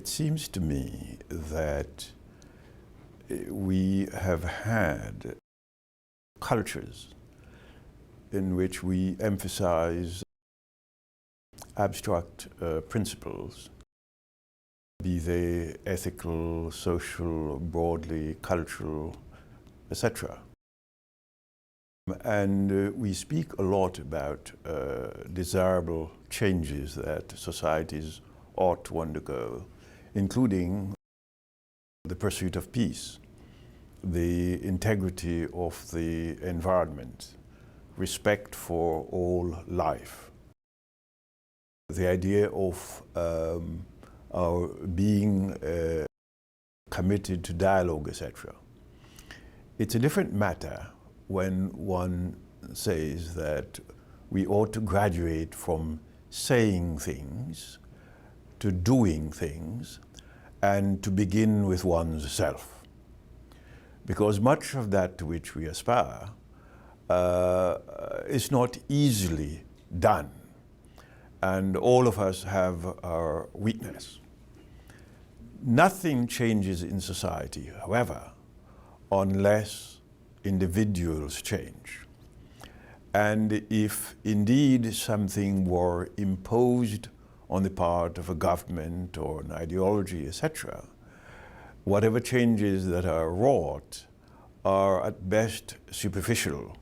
It seems to me that we have had cultures in which we emphasize abstract principles, be they ethical, social, broadly cultural, etc. And we speak a lot about desirable changes that societies ought to undergo, including the pursuit of peace, the integrity of the environment, respect for all life, the idea of our being committed to dialogue, etc. It's a different matter when one says that we ought to graduate from saying things to doing things and to begin with one's self. Because much of that to which we aspire is not easily done. And all of us have our weakness. Nothing changes in society, however, unless individuals change. And if indeed something were imposed on the part of a government or an ideology, etc., whatever changes that are wrought are at best superficial.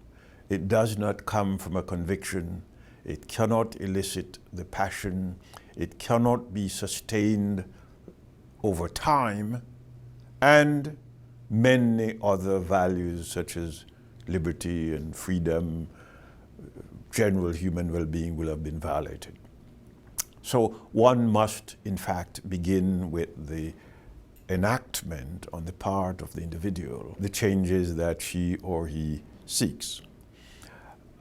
It does not come from a conviction. It cannot elicit the passion. It cannot be sustained over time, and many other values such as liberty and freedom, general human well-being will have been violated. So one must, in fact, begin with the enactment on the part of the individual, the changes that she or he seeks.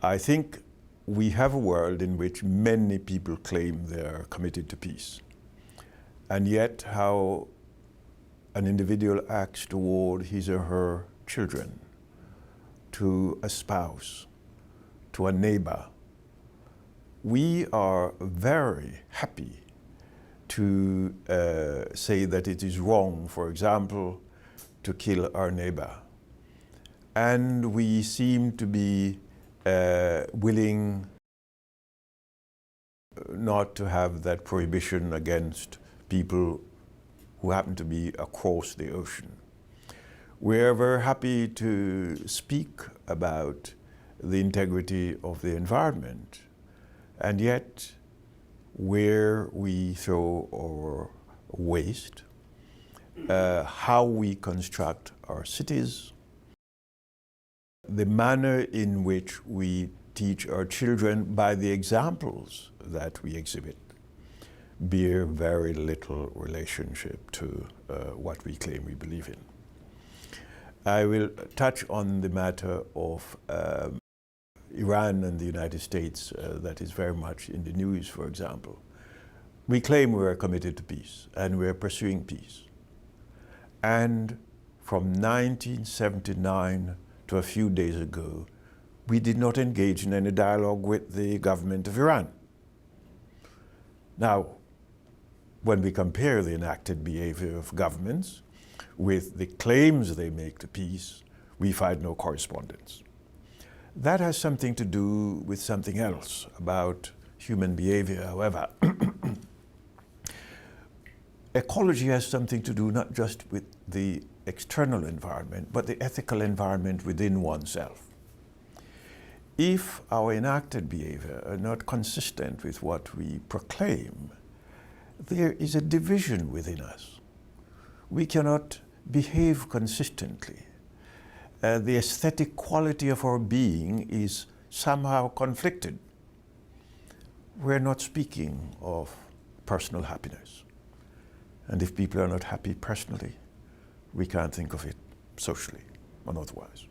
I think we have a world in which many people claim they're committed to peace. And yet how an individual acts toward his or her children, to a spouse, to a neighbor. We are very happy to say that it is wrong, for example, to kill our neighbor. And we seem to be willing not to have that prohibition against people who happen to be across the ocean. We're very happy to speak about the integrity of the environment, and yet where we throw our waste, how we construct our cities, the manner in which we teach our children by the examples that we exhibit, bear very little relationship to what we claim we believe in. I will touch on the matter of Iran and the United States that is very much in the news, for example. We claim we are committed to peace and we are pursuing peace. And from 1979 to a few days ago, we did not engage in any dialogue with the government of Iran. Now, when we compare the enacted behavior of governments with the claims they make to peace, we find no correspondence. That has something to do with something else about human behavior, however. Ecology has something to do not just with the external environment, but the ethical environment within oneself. If our enacted behavior are not consistent with what we proclaim, there is a division within us. We cannot behave consistently. The aesthetic quality of our being is somehow conflicted. We're not speaking of personal happiness. And if people are not happy personally, we can't think of it socially or otherwise.